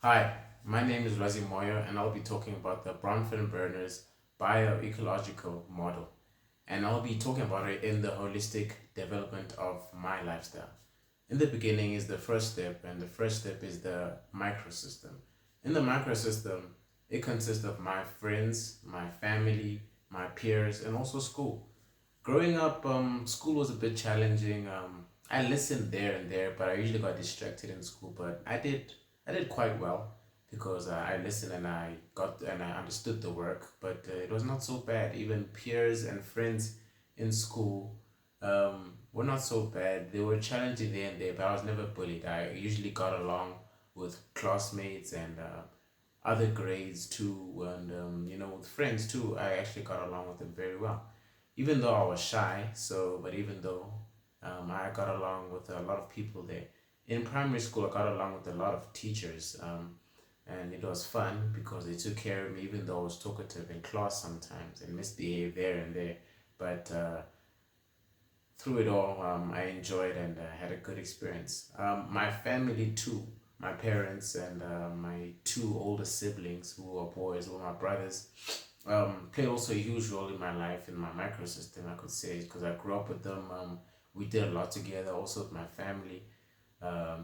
Hi, my name is Razi Moyo, and I'll be talking about the Bronfenbrenner's bioecological model. And I'll be talking about it in the holistic development of my lifestyle. In the beginning is the first step, and the first step is the microsystem. In the microsystem, it consists of my friends, my family, my peers, and also school. Growing up, school was a bit challenging. I listened there and there, but I usually got distracted in school. But I did quite well because I listened and I understood the work. But it was not so bad. Even peers and friends in school, were not so bad. They were challenging there and there, but I was never bullied. I usually got along with classmates and other grades too, and with friends too. I actually got along with them very well, even though I was shy. But even though I got along with a lot of people there. In primary school, I got along with a lot of teachers, and it was fun because they took care of me, even though I was talkative in class sometimes and misbehaved there and there. But through it all, I enjoyed and had a good experience. My family too, my parents and my two older siblings who were boys, who were my brothers, played also a huge role in my life, in my microsystem, I could say, because I grew up with them. We did a lot together, also with my family.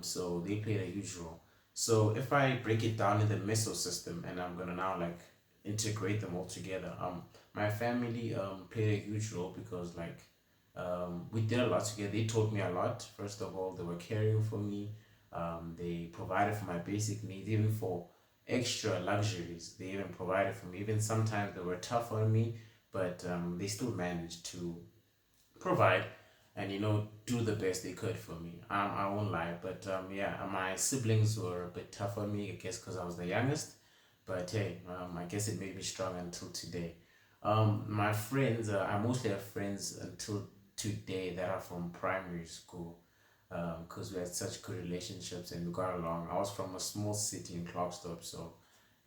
So they played a huge role. So if I break it down in the mesosystem, and I'm gonna now like integrate them all together, my family played a huge role because we did a lot together. They taught me a lot. First of all, they were caring for me. They provided for my basic needs, even for extra luxuries. They even provided for me. Even sometimes they were tough on me, but they still managed to provide and do the best they could for me. I won't lie, but yeah, my siblings were a bit tough on me, I guess, because I was the youngest. But hey, I guess it made me strong until today. My friends, I mostly have friends until today that are from primary school, because we had such good relationships and we got along. I was from a small city in Clarksdorp, so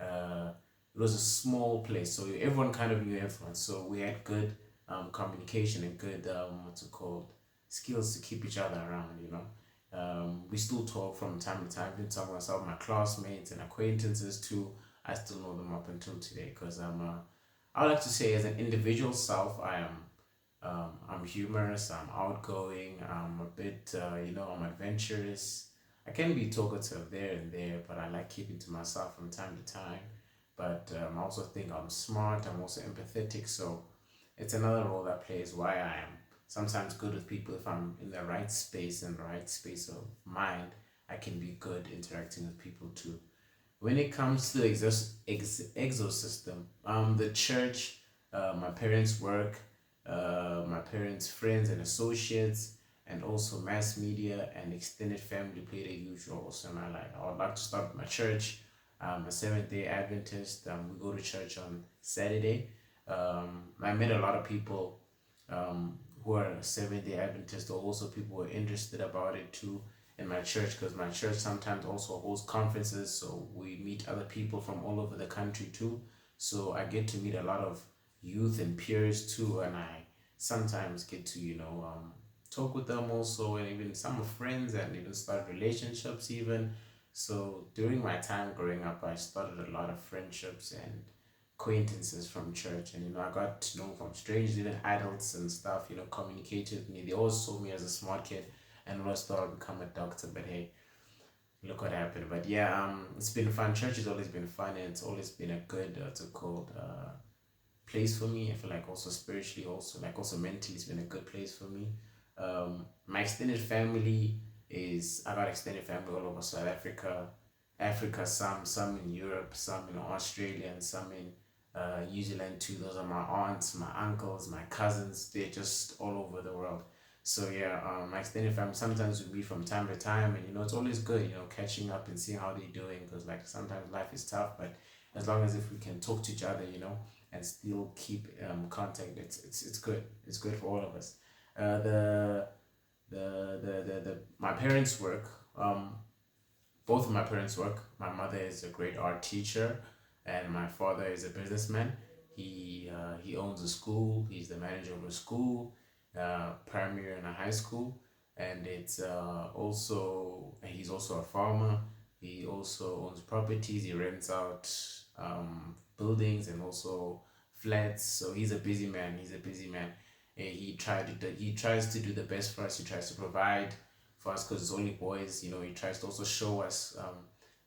uh, it was a small place, so everyone kind of knew everyone. So we had good communication and good what's it called, skills to keep each other around. We still talk from time to time. Even some of my classmates and acquaintances too. I still know them up until today because I would like to say, as an individual self, I'm humorous, I'm outgoing, I'm a bit, I'm adventurous. I can be talkative there and there, but I like keeping to myself from time to time. But I also think I'm smart, I'm also empathetic, so it's another role that plays why I am sometimes good with people. If I'm in the right space and the right space of mind, I can be good interacting with people too. When it comes to the exosystem, the church, my parents' work, my parents' friends and associates, and also mass media and extended family played a huge role also in my life. I would like to start with my church. I'm a Seventh Day Adventist. We go to church on Saturday. I met a lot of people who are Seventh Day Adventists, or also people who are interested about it too in my church, because my church sometimes also holds conferences, so we meet other people from all over the country too. So I get to meet a lot of youth and peers too, and I sometimes get to talk with them also, and even some of friends, and even start relationships even. So during my time growing up, I started a lot of friendships and acquaintances from church, and I got to know from strangers, even adults and stuff, communicated with me. They always saw me as a smart kid and always thought I'd become a doctor, but hey, look what happened. But yeah, it's been fun. Church has always been fun, and it's always been a good what's it called, place for me. I feel like also spiritually, also mentally, it's been a good place for me. My extended family is, I got extended family all over South Africa, some in Europe, some in Australia, and some in New Zealand too. Those are my aunts, my uncles, my cousins. They're just all over the world. So yeah, my extended family, sometimes we meet from time to time, and it's always good, catching up and seeing how they're doing, because like sometimes life is tough, but as long as if we can talk to each other, and still keep contact, it's good. It's good for all of us. The my parents work. Both of my parents work. My mother is a great art teacher, and my father is a businessman. He owns a school. He's the manager of a school, primary and a high school, and it's also he's also a farmer. He also owns properties. He rents out buildings and also flats. So he's a busy man. He's a busy man. And he tries to do the best for us. He tries to provide for us because it's only boys. He tries to also show us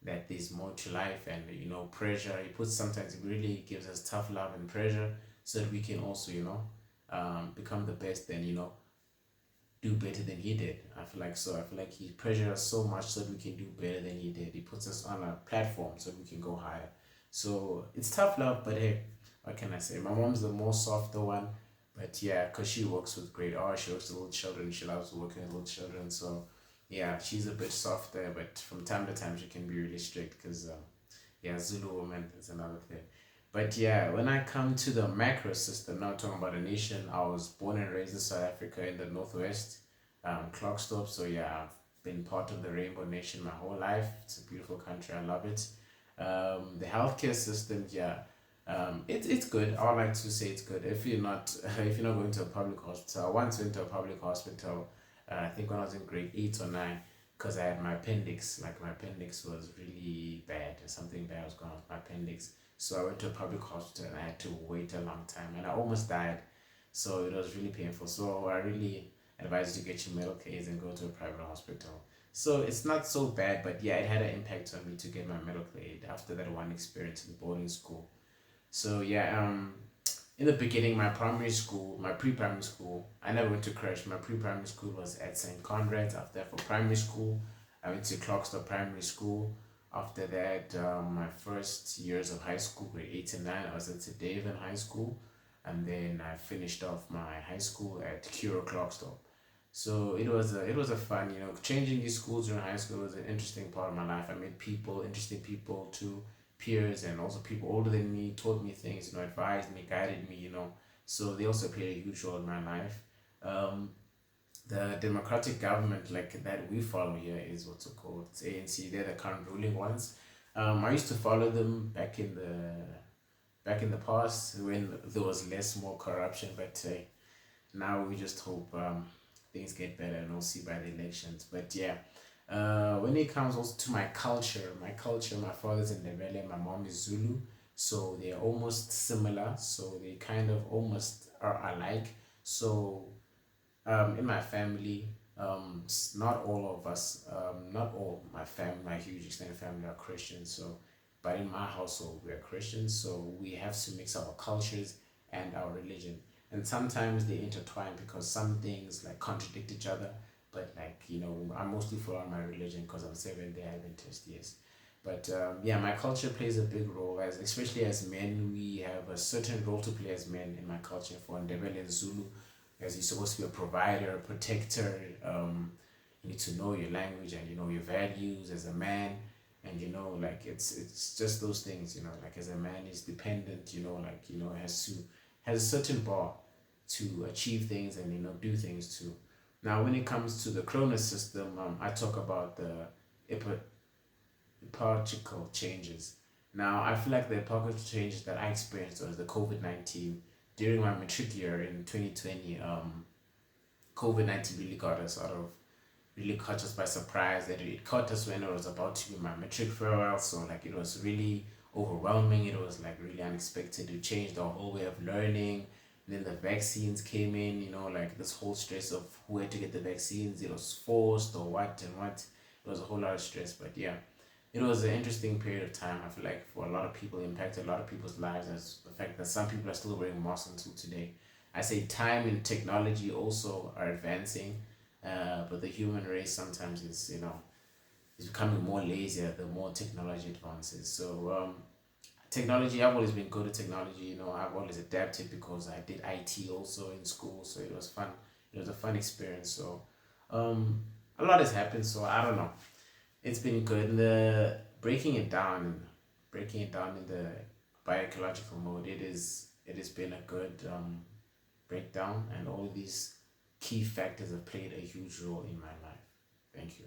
that there's more to life, and pressure. He puts sometimes he really gives us tough love and pressure so that we can also become the best and do better than he did. I feel like so. I feel like he pressured us so much so that we can do better than he did. He puts us on a platform so we can go higher. So it's tough love, but hey, what can I say? My mom's the more softer one, but yeah, cause she works with great art. She works with little children. She loves working with little children. So yeah, she's a bit softer, but from time to time she can be really strict. Cause yeah, Zulu woman is another thing. But yeah, when I come to the macro system, now talking about a nation, I was born and raised in South Africa in the northwest, Klerksdorp. So yeah, I've been part of the Rainbow Nation my whole life. It's a beautiful country. I love it. The healthcare system, yeah, it's good. I would like to say it's good. If you're not if you're not going to a public hospital, I once went to a public hospital. I think when I was in grade 8 or 9, because I had my appendix. Like my appendix was really bad. Something bad was going on with my appendix. So I went to a public hospital and I had to wait a long time and I almost died. So it was really painful. So I really advise you to get your medical aids and go to a private hospital. So it's not so bad, but yeah, it had an impact on me to get my medical aid after that one experience in boarding school. So yeah, in the beginning, my primary school, my pre-primary school, I never went to crash. My pre-primary school was at St. Conrad's. After that, for primary school, I went to Clockster Primary School. After that, my first years of high school, grade 8 and 9, I was at St. David High School, and then I finished off my high school at Curo Clockster. So it was a fun, changing these schools during high school was an interesting part of my life. I met people, interesting people too, peers, and also people older than me taught me things, advised me, guided me, So they also played a huge role in my life. Um, the democratic government like that we follow here is what's it called? It's ANC. They're the current ruling ones. I used to follow them back in the past when there was less more corruption, but now we just hope things get better and we'll see by the elections. But yeah, when it comes also to my father's in Ndebele, my mom is Zulu, so they're almost similar. So they kind of almost are alike. So in my family, not all of us, not all my family, my huge extended family are Christians. So, but in my household, we are Christians. So we have to mix our cultures and our religion. And sometimes they intertwine because some things like contradict each other. But like, I mostly follow my religion because I'm Seventh-day Adventist, yes. But yeah, my culture plays a big role as, especially as men, we have a certain role to play as men in my culture. For Ndebele and Zulu, as you're supposed to be a provider, a protector. You need to know your language and your values as a man, and like it's just those things. Like as a man is dependent. Like has a certain bar to achieve things and do things too. Now, when it comes to the Cronus system, I talk about the epochal changes. Now, I feel like the epochal changes that I experienced was the COVID-19 during my matric year in 2020. COVID-19 really got us out of really caught us by surprise. That it caught us when it was about to be my matric farewell. So like it was really overwhelming. It was like really unexpected. It changed the whole way of learning. And then the vaccines came in. Like this whole stress of who had to get the vaccines. It was forced or what and what. It was a whole lot of stress. But yeah, it was an interesting period of time. I feel like for a lot of people, it impacted a lot of people's lives. As the fact that some people are still wearing masks until today. I say time and technology also are advancing, but the human race sometimes is becoming more lazier the more technology advances. So technology, I've always been good at technology. I've always adapted because I did IT also in school, so it was fun. It was a fun experience. So a lot has happened. So I don't know. It's been good. The breaking it down in the bioecological mode. It has been a good breakdown, and all these key factors have played a huge role in my life. Thank you.